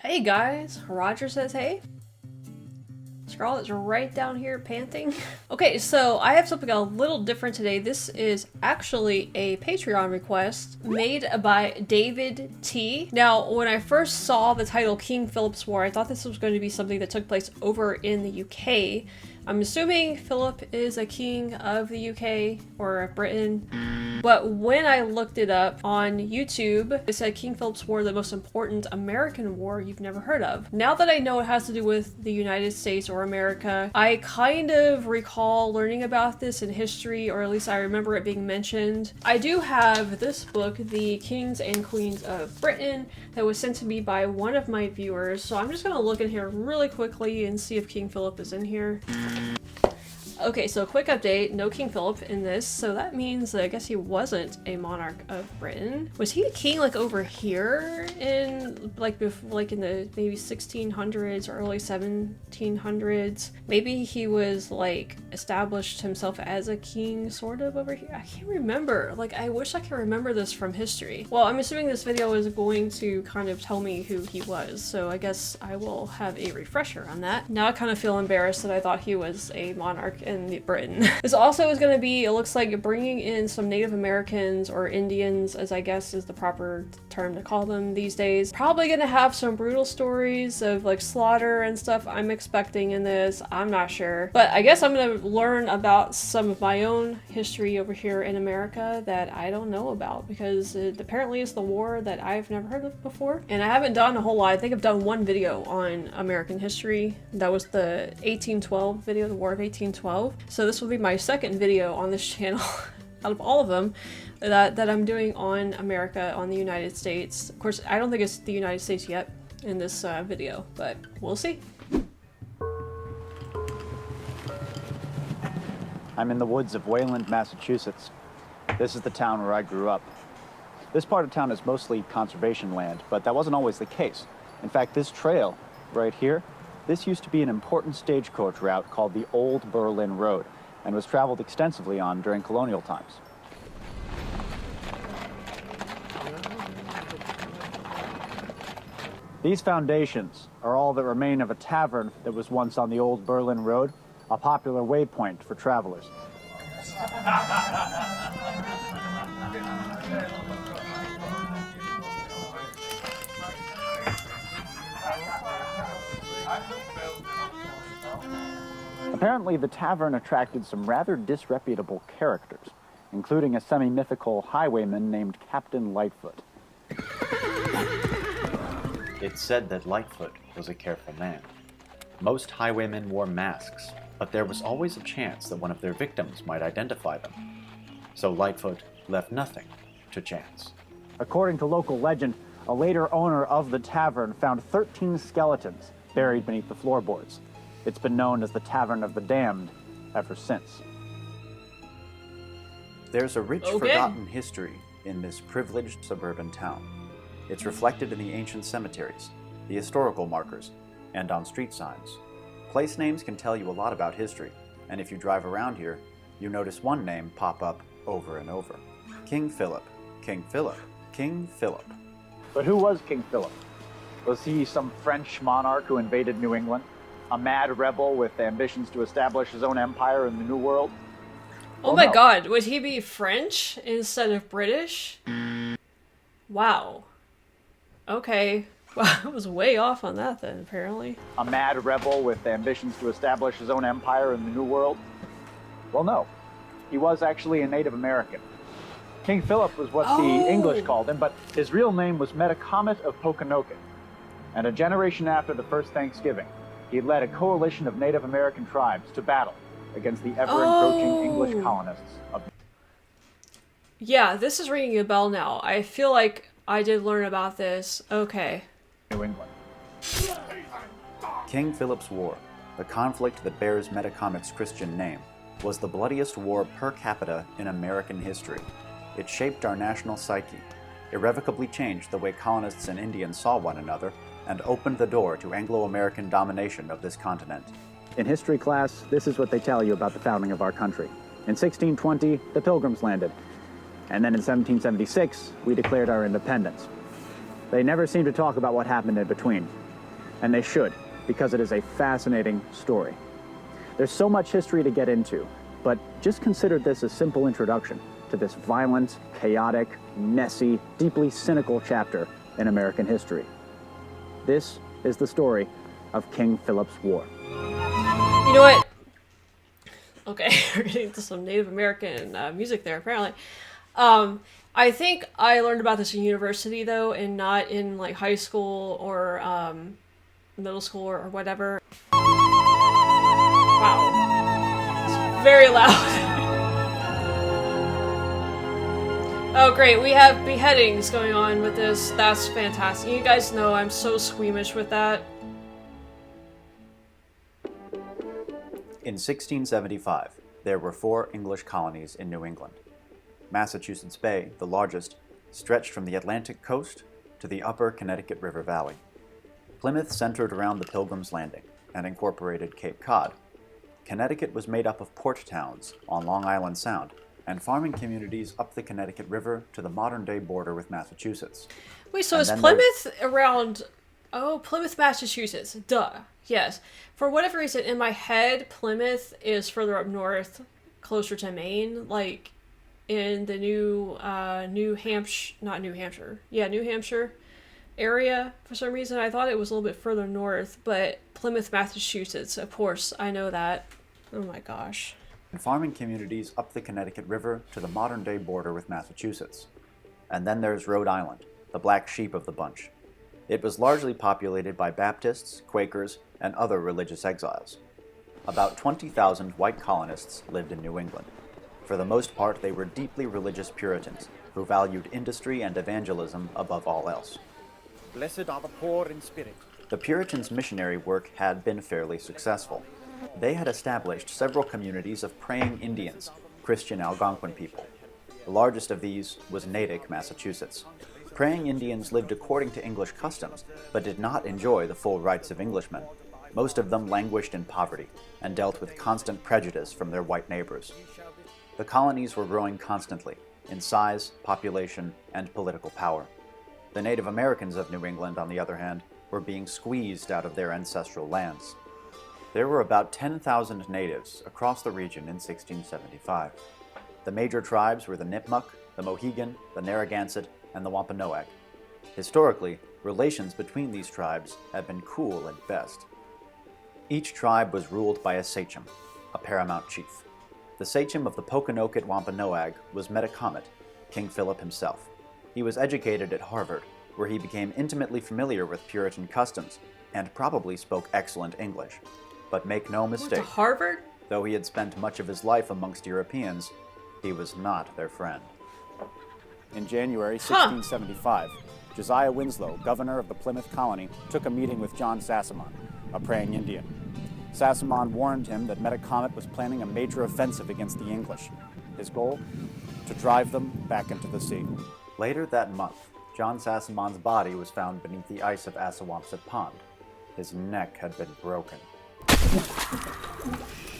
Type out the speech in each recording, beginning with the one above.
Hey guys, Roger says hey. Scarlett's right down here panting. Okay, so I have something a little different today. This is actually a Patreon request made by David T. Now, when I first saw the title King Philip's War, I thought this was going to be something that took place over in the UK. I'm assuming Philip is a king of the UK or Britain. But when I looked it up on YouTube, it said King Philip's War, the most important American war you've never heard of. Now that I know it has to do with the United States or America, I kind of recall learning about this in history, or at least I remember it being mentioned. I do have this book, The Kings and Queens of Britain, that was sent to me by one of my viewers. So I'm just gonna look in here really quickly and see if King Philip is in here. Okay, so quick update, no King Philip in this, so that means that I guess he wasn't a monarch of Britain. Was he a king like over here in like in the maybe 1600s or early 1700s? Maybe he was like established himself as a king sort of over here. I can't remember. Like, I wish I could remember this from history. Well, I'm assuming this video is going to kind of tell me who he was, so I guess I will have a refresher on that. Now I kind of feel embarrassed that I thought he was a monarch in Britain. This also is going to be, it looks like, bringing in some Native Americans or Indians, as I guess is the proper term to call them these days. Probably going to have some brutal stories of like slaughter and stuff I'm expecting in this. I'm not sure. But I guess I'm going to learn about some of my own history over here in America that I don't know about, because it apparently is the war that I've never heard of before. And I haven't done a whole lot. I think I've done one video on American history. That was the 1812 video, the War of 1812. So this will be my second video on this channel out of all of them that I'm doing on America, on the United States. Of course, I don't think it's the United States yet in this video, but we'll see. I'm in the woods of Wayland, Massachusetts. This is the town where I grew up. This part of town is mostly conservation land, but that wasn't always the case. In fact, this trail right here, this used to be an important stagecoach route called the Old Berlin Road, and was traveled extensively on during colonial times. These foundations are all that remain of a tavern that was once on the Old Berlin Road, a popular waypoint for travelers. Apparently, the tavern attracted some rather disreputable characters, including a semi-mythical highwayman named Captain Lightfoot. It's said that Lightfoot was a careful man. Most highwaymen wore masks, but there was always a chance that one of their victims might identify them. So Lightfoot left nothing to chance. According to local legend, a later owner of the tavern found 13 skeletons buried beneath the floorboards. It's been known as the Tavern of the Damned ever since. There's a rich, forgotten history in this privileged suburban town. It's reflected in the ancient cemeteries, the historical markers, and on street signs. Place names can tell you a lot about history, and if you drive around here, you notice one name pop up over and over. King Philip, King Philip, King Philip. But who was King Philip? Was he some French monarch who invaded New England? A mad rebel with ambitions to establish his own empire in the New World? Oh my god, would he be French instead of British? Wow. Okay. Wow, I was way off on that then, apparently. A mad rebel with ambitions to establish his own empire in the New World? Well, no. He was actually a Native American. King Philip was what the English called him, but his real name was Metacomet of Pokanoket. And a generation after the first Thanksgiving, he led a coalition of Native American tribes to battle against the ever-encroaching English colonists of... Yeah, this is ringing a bell now. I feel like I did learn about this. Okay. New England. King Philip's War, the conflict that bears Metacomet's Christian name, was the bloodiest war per capita in American history. It shaped our national psyche, irrevocably changed the way colonists and Indians saw one another, and opened the door to Anglo-American domination of this continent. In history class, this is what they tell you about the founding of our country. In 1620, the Pilgrims landed. And then in 1776, we declared our independence. They never seem to talk about what happened in between. And they should, because it is a fascinating story. There's so much history to get into, but just consider this a simple introduction to this violent, chaotic, messy, deeply cynical chapter in American history. This is the story of King Philip's War. You know what? Okay, we're getting into some Native American music there, apparently. I think I learned about this in university, though, and not in, like, high school or middle school or whatever. Wow. It's very loud. Oh, great. We have beheadings going on with this. That's fantastic. You guys know I'm so squeamish with that. In 1675, there were 4 English colonies in New England. Massachusetts Bay, the largest, stretched from the Atlantic coast to the upper Connecticut River Valley. Plymouth centered around the Pilgrim's Landing and incorporated Cape Cod. Connecticut was made up of port towns on Long Island Sound and farming communities up the Connecticut River to the modern-day border with Massachusetts. Wait, so is Plymouth around... Oh, Plymouth, Massachusetts. Duh. Yes. For whatever reason, in my head, Plymouth is further up north, closer to Maine, like in the New Hampshire area. For some reason, I thought it was a little bit further north, but Plymouth, Massachusetts, of course, I know that. Oh my gosh. And farming communities up the Connecticut River to the modern-day border with Massachusetts. And then there's Rhode Island, the black sheep of the bunch. It was largely populated by Baptists, Quakers, and other religious exiles. About 20,000 white colonists lived in New England. For the most part, they were deeply religious Puritans who valued industry and evangelism above all else. Blessed are the poor in spirit. The Puritans' missionary work had been fairly successful. They had established several communities of praying Indians, Christian Algonquin people. The largest of these was Natick, Massachusetts. Praying Indians lived according to English customs, but did not enjoy the full rights of Englishmen. Most of them languished in poverty and dealt with constant prejudice from their white neighbors. The colonies were growing constantly, in size, population, and political power. The Native Americans of New England, on the other hand, were being squeezed out of their ancestral lands. There were about 10,000 natives across the region in 1675. The major tribes were the Nipmuc, the Mohegan, the Narragansett, and the Wampanoag. Historically, relations between these tribes had been cool at best. Each tribe was ruled by a sachem, a paramount chief. The sachem of the Pokanoket Wampanoag was Metacomet, King Philip himself. He was educated at Harvard, where he became intimately familiar with Puritan customs and probably spoke excellent English. But make no mistake, Went to Harvard? Though he had spent much of his life amongst Europeans, he was not their friend. In January 1675, Josiah Winslow, governor of the Plymouth colony, took a meeting with John Sassamon, a praying Indian. Sassamon warned him that Metacomet was planning a major offensive against the English. His goal? To drive them back into the sea. Later that month, John Sassamon's body was found beneath the ice of Assawampset Pond. His neck had been broken.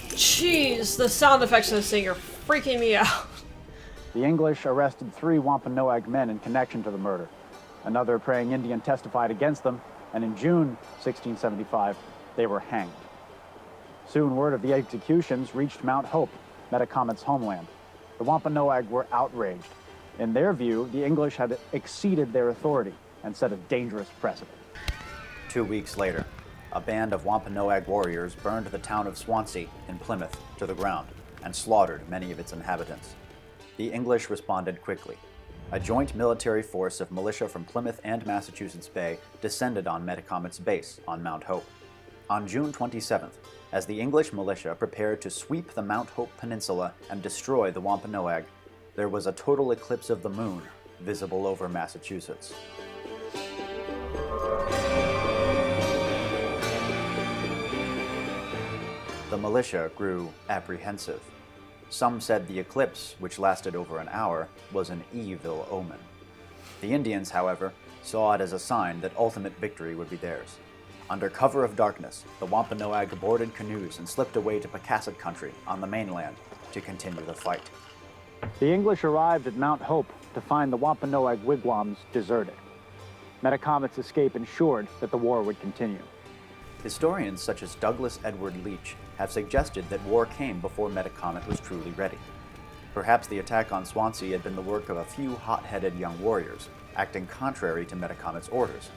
Jeez, the sound effects of this thing are freaking me out. The English arrested 3 Wampanoag men in connection to the murder. Another praying Indian testified against them, and in June 1675, they were hanged. Soon word of the executions reached Mount Hope, Metacomet's homeland. The Wampanoag were outraged. In their view, the English had exceeded their authority and set a dangerous precedent. 2 weeks later, a band of Wampanoag warriors burned the town of Swansea in Plymouth to the ground and slaughtered many of its inhabitants. The English responded quickly. A joint military force of militia from Plymouth and Massachusetts Bay descended on Metacomet's base on Mount Hope. On June 27th, as the English militia prepared to sweep the Mount Hope Peninsula and destroy the Wampanoag, there was a total eclipse of the moon visible over Massachusetts. The militia grew apprehensive. Some said the eclipse, which lasted over an hour, was an evil omen. The Indians, however, saw it as a sign that ultimate victory would be theirs. Under cover of darkness, the Wampanoag boarded canoes and slipped away to Pocasset country on the mainland to continue the fight. The English arrived at Mount Hope to find the Wampanoag wigwams deserted. Metacomet's escape ensured that the war would continue. Historians such as Douglas Edward Leach have suggested that war came before Metacomet was truly ready. Perhaps the attack on Swansea had been the work of a few hot-headed young warriors, acting contrary to Metacomet's orders.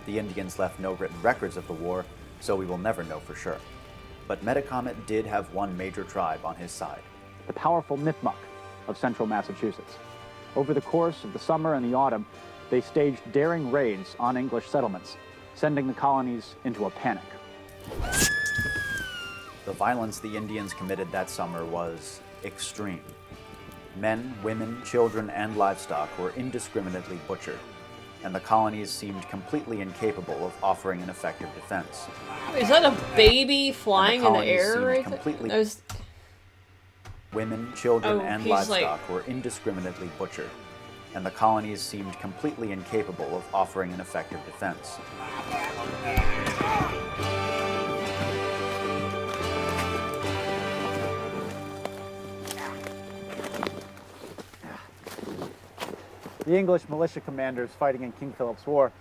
The Indians left no written records of the war, so we will never know for sure. But Metacomet did have one major tribe on his side. The powerful Nipmuc of central Massachusetts. Over the course of the summer and the autumn, they staged daring raids on English settlements, sending the colonies into a panic. The violence the Indians committed that summer was extreme. Men, women, children, and livestock were indiscriminately butchered, and the colonies seemed completely incapable of offering an effective defense. Is that a baby flying in the air right there? Women, children, and livestock were indiscriminately butchered, and the colonies seemed completely incapable of offering an effective defense. The English militia commanders fighting in King Philip's War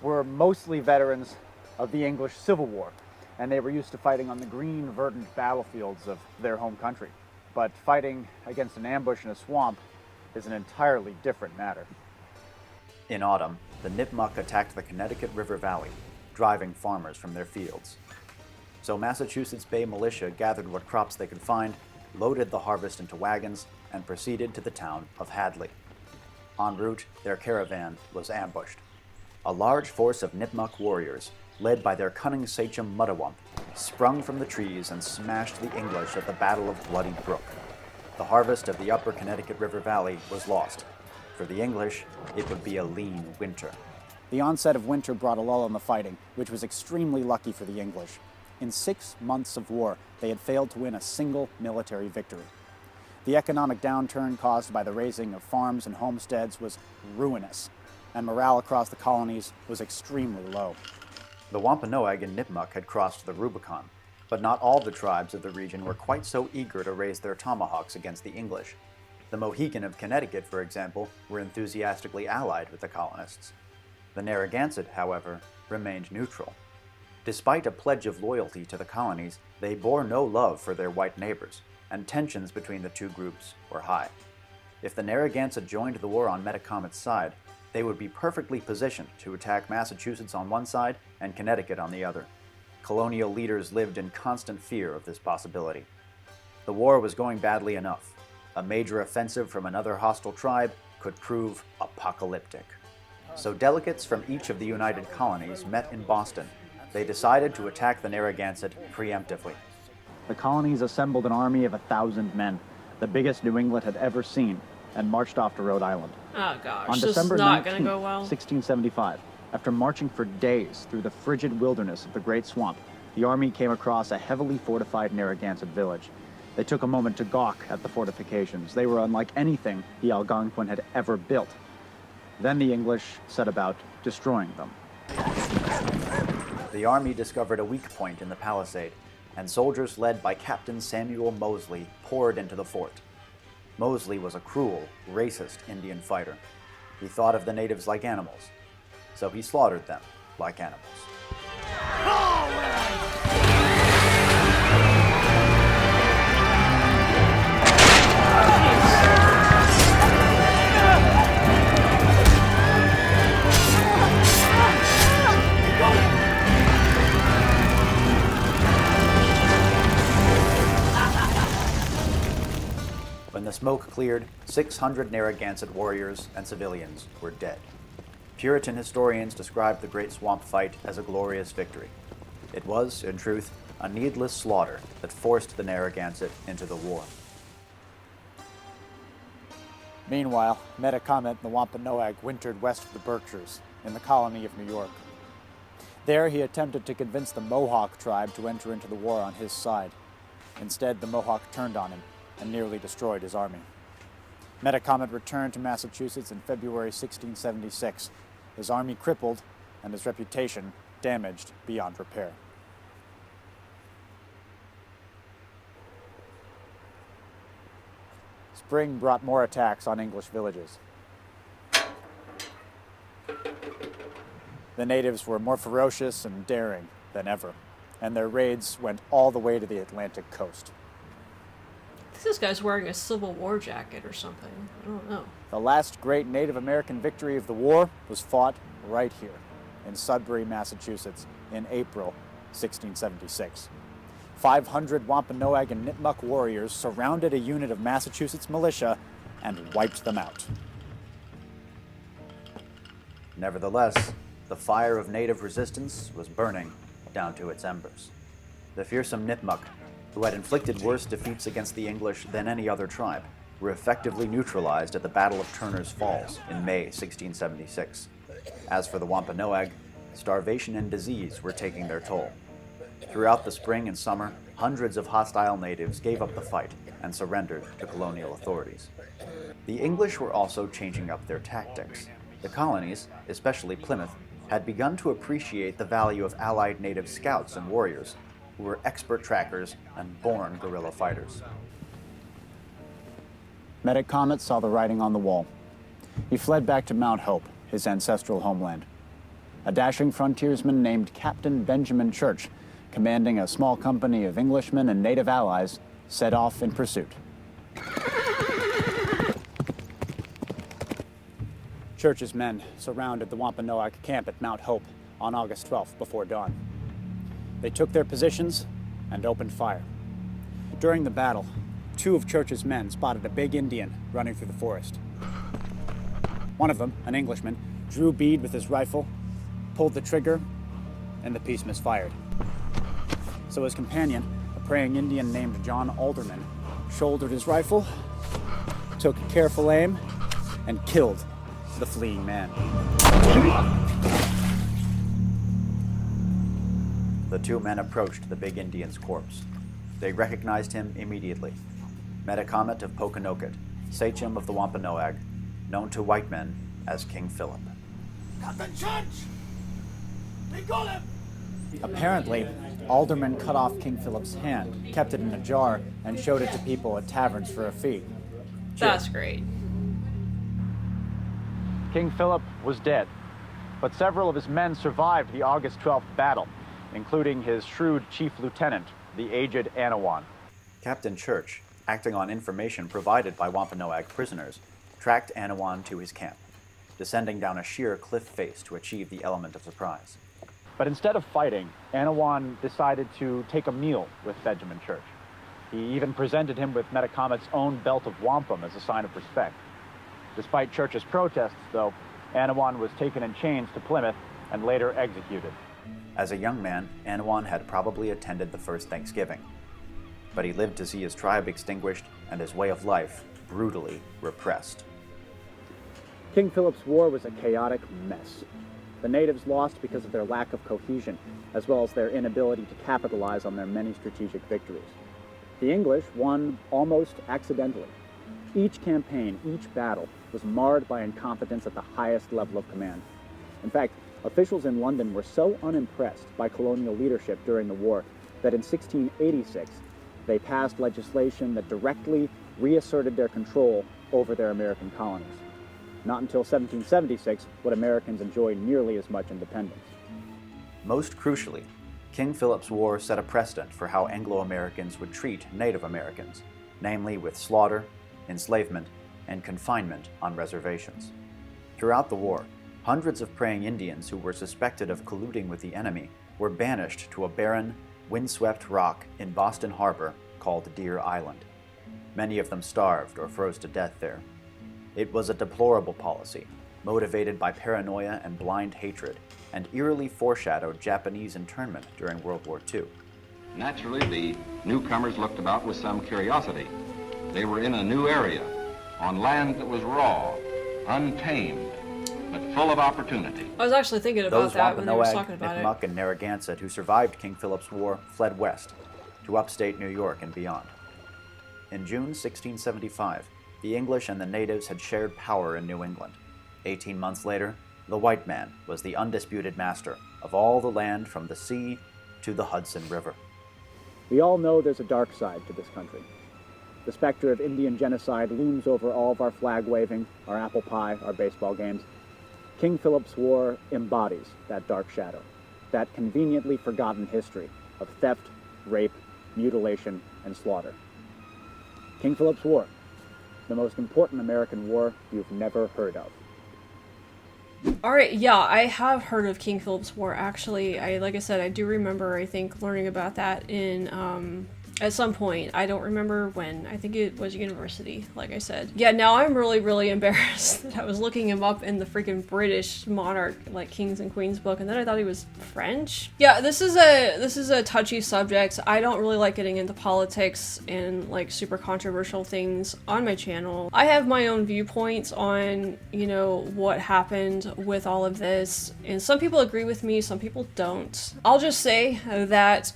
were mostly veterans of the English Civil War, and they were used to fighting on the green, verdant battlefields of their home country. But fighting against an ambush in a swamp is an entirely different matter. In autumn, the Nipmuc attacked the Connecticut River Valley, driving farmers from their fields. So Massachusetts Bay militia gathered what crops they could find, loaded the harvest into wagons, and proceeded to the town of Hadley. En route, their caravan was ambushed. A large force of Nipmuc warriors, led by their cunning sachem Mutawump, sprung from the trees and smashed the English at the Battle of Bloody Brook. The harvest of the upper Connecticut River Valley was lost. For the English, it would be a lean winter. The onset of winter brought a lull in the fighting, which was extremely lucky for the English. In 6 months of war, they had failed to win a single military victory. The economic downturn caused by the razing of farms and homesteads was ruinous, and morale across the colonies was extremely low. The Wampanoag and Nipmuc had crossed the Rubicon, but not all the tribes of the region were quite so eager to raise their tomahawks against the English. The Mohegan of Connecticut, for example, were enthusiastically allied with the colonists. The Narragansett, however, remained neutral. Despite a pledge of loyalty to the colonies, they bore no love for their white neighbors, and tensions between the two groups were high. If the Narragansett joined the war on Metacomet's side, they would be perfectly positioned to attack Massachusetts on one side and Connecticut on the other. Colonial leaders lived in constant fear of this possibility. The war was going badly enough. A major offensive from another hostile tribe could prove apocalyptic. So delegates from each of the United Colonies met in Boston. They decided to attack the Narragansett preemptively. The colonies assembled an army of 1,000 men, the biggest New England had ever seen, and marched off to Rhode Island. Oh gosh, On this December is not 19th, gonna go well. 1675, after marching for days through the frigid wilderness of the Great Swamp, the army came across a heavily fortified Narragansett village. They took a moment to gawk at the fortifications. They were unlike anything the Algonquin had ever built. Then the English set about destroying them. The army discovered a weak point in the palisade, and soldiers led by Captain Samuel Mosley poured into the fort. Mosley was a cruel, racist Indian fighter. He thought of the natives like animals, so he slaughtered them like animals. When the smoke cleared, 600 Narragansett warriors and civilians were dead. Puritan historians described the Great Swamp Fight as a glorious victory. It was, in truth, a needless slaughter that forced the Narragansett into the war. Meanwhile, Metacomet and the Wampanoag wintered west of the Berkshires, in the colony of New York. There he attempted to convince the Mohawk tribe to enter into the war on his side. Instead, the Mohawk turned on him and nearly destroyed his army. Metacomet returned to Massachusetts in February 1676, his army crippled and his reputation damaged beyond repair. Spring brought more attacks on English villages. The natives were more ferocious and daring than ever. and their raids went all the way to the Atlantic coast. I think this guy's wearing a Civil War jacket or something. I don't know. The last great Native American victory of the war was fought right here in Sudbury, Massachusetts in April 1676. 500 Wampanoag and Nipmuc warriors surrounded a unit of Massachusetts militia and wiped them out. Nevertheless, the fire of native resistance was burning down to its embers. The fearsome Nipmuc, who had inflicted worse defeats against the English than any other tribe, were effectively neutralized at the Battle of Turner's Falls in May 1676. As for the Wampanoag, starvation and disease were taking their toll. Throughout the spring and summer, hundreds of hostile natives gave up the fight and surrendered to colonial authorities. The English were also changing up their tactics. The colonies, especially Plymouth, had begun to appreciate the value of allied native scouts and warriors, who were expert trackers and born guerrilla fighters. Metacomet saw the writing on the wall. He fled back to Mount Hope, his ancestral homeland. A dashing frontiersman named Captain Benjamin Church, commanding a small company of Englishmen and native allies, set off in pursuit. Church's men surrounded the Wampanoag camp at Mount Hope on August 12th before dawn. They took their positions and opened fire. During the battle, 2 of Church's men spotted a big Indian running through the forest. One of them, an Englishman, drew bead with his rifle, pulled the trigger, and the piece misfired. So his companion, a praying Indian named John Alderman, shouldered his rifle, took careful aim, and killed the fleeing man. The 2 men approached the big Indian's corpse. They recognized him immediately. Metacomet of Pokanoket, sachem of the Wampanoag, known to white men as King Philip. Captain Church! We got him! Apparently, Alderman cut off King Philip's hand, kept it in a jar, and showed it to people at taverns for a fee. That's great. King Philip was dead, but several of his men survived the August 12th battle, including his shrewd chief lieutenant, the aged Anawan. Captain Church, acting on information provided by Wampanoag prisoners, tracked Anawan to his camp, descending down a sheer cliff face to achieve the element of surprise. But instead of fighting, Anawan decided to take a meal with Benjamin Church. He even presented him with Metacomet's own belt of wampum as a sign of respect. Despite Church's protests, though, Anawan was taken in chains to Plymouth and later executed. As a young man, Anawan had probably attended the first Thanksgiving, but he lived to see his tribe extinguished and his way of life brutally repressed. King Philip's war was a chaotic mess. The natives lost because of their lack of cohesion, as well as their inability to capitalize on their many strategic victories. The English won almost accidentally. Each campaign, each battle, was marred by incompetence at the highest level of command. In fact, officials in London were so unimpressed by colonial leadership during the war that in 1686, they passed legislation that directly reasserted their control over their American colonies. Not until 1776 would Americans enjoy nearly as much independence. Most crucially, King Philip's War set a precedent for how Anglo-Americans would treat Native Americans, namely with slaughter, enslavement, and confinement on reservations. Throughout the war, hundreds of praying Indians who were suspected of colluding with the enemy were banished to a barren, windswept rock in Boston Harbor called Deer Island. Many of them starved or froze to death there. It was a deplorable policy, motivated by paranoia and blind hatred, and eerily foreshadowed Japanese internment during World War II. Naturally, the newcomers looked about with some curiosity. They were in a new area, on land that was raw, untamed, but full of opportunity. I was actually thinking about Those that when they were Wampanoag, talking about Nipmuc, and Narragansett who survived King Philip's War fled west, to upstate New York and beyond. In June 1675, the English and the natives had shared power in New England. 18 months later, the white man was the undisputed master of all the land from the sea to the Hudson River. We all know there's a dark side to this country. The specter of Indian genocide looms over all of our flag waving, our apple pie, our baseball games. King Philip's War embodies that dark shadow, that conveniently forgotten history of theft, rape, mutilation, and slaughter. King Philip's War, the most important American war you've never heard of. Alright, yeah, I have heard of King Philip's War, actually. Like I said, I do remember, I think, learning about that in, at some point. I don't remember when. I think it was university, like I said. Yeah, now I'm really, really embarrassed that I was looking him up in the freaking British monarch, like, Kings and Queens book, and then I thought he was French. Yeah, this is a touchy subject. I don't really like getting into politics and, like, super controversial things on my channel. I have my own viewpoints on, you know, what happened with all of this, and some people agree with me, some people don't. I'll just say that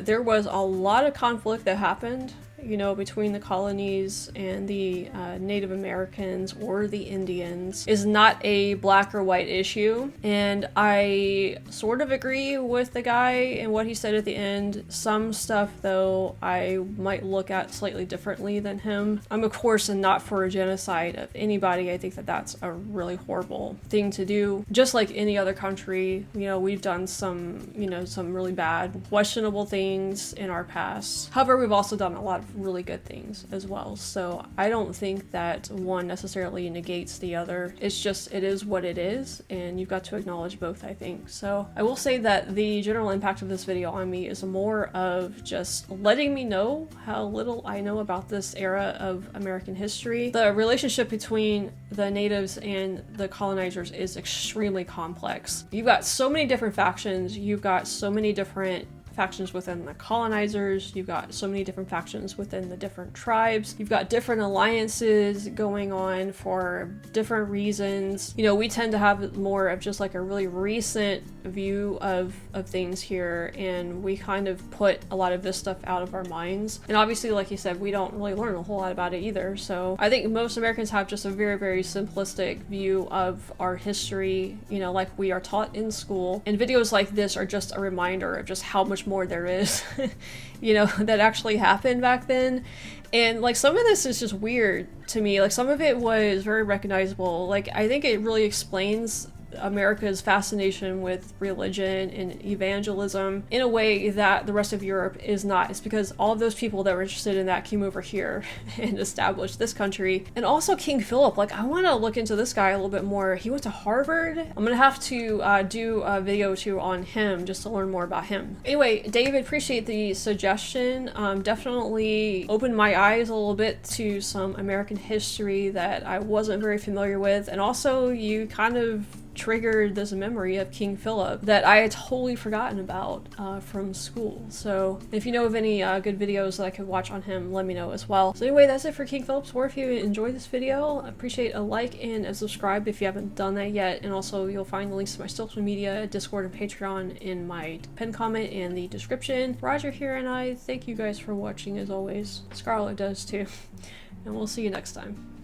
there was a lot of conflict that happened, you know, between the colonies and the Native Americans or the Indians is not a black or white issue. And I sort of agree with the guy and what he said at the end. Some stuff, though, I might look at slightly differently than him. I'm, of course, not for a genocide of anybody. I think that that's a really horrible thing to do. Just like any other country, you know, we've done some, you know, some really bad, questionable things in our past. However, we've also done a lot of really good things as well. So I don't think that one necessarily negates the other. It's just, it is what it is, and you've got to acknowledge both, I think. So I will say that the general impact of this video on me is more of just letting me know how little I know about this era of American history. The relationship between the natives and the colonizers is extremely complex. You've got so many different factions, you've got so many different factions within the colonizers, you've got so many different factions within the different tribes, you've got different alliances going on for different reasons. You know, we tend to have more of just like a really recent view of things here, and we kind of put a lot of this stuff out of our minds. And obviously, like you said, we don't really learn a whole lot about it either. So I think most Americans have just a very, very simplistic view of our history, you know, like we are taught in school. And videos like this are just a reminder of just how much more there is, you know, that actually happened back then. And like some of this is just weird to me. Like some of it was very recognizable. Like I think it really explains America's fascination with religion and evangelism in a way that the rest of Europe is not. It's because all of those people that were interested in that came over here and established this country. And also King Philip, like I want to look into this guy a little bit more. He went to Harvard. I'm gonna have to do a video too on him just to learn more about him. Anyway, David, appreciate the suggestion. Definitely opened my eyes a little bit to some American history that I wasn't very familiar with, and also you kind of triggered this memory of King Philip that I had totally forgotten about from school. So if you know of any good videos that I could watch on him, let me know as well. So anyway, that's it for King Philip's War. If you enjoyed this video, I appreciate a like and a subscribe if you haven't done that yet. And also you'll find the links to my social media, Discord, and Patreon in my pinned comment and the description. Roger here, and I thank you guys for watching as always. Scarlett does too. And we'll see you next time.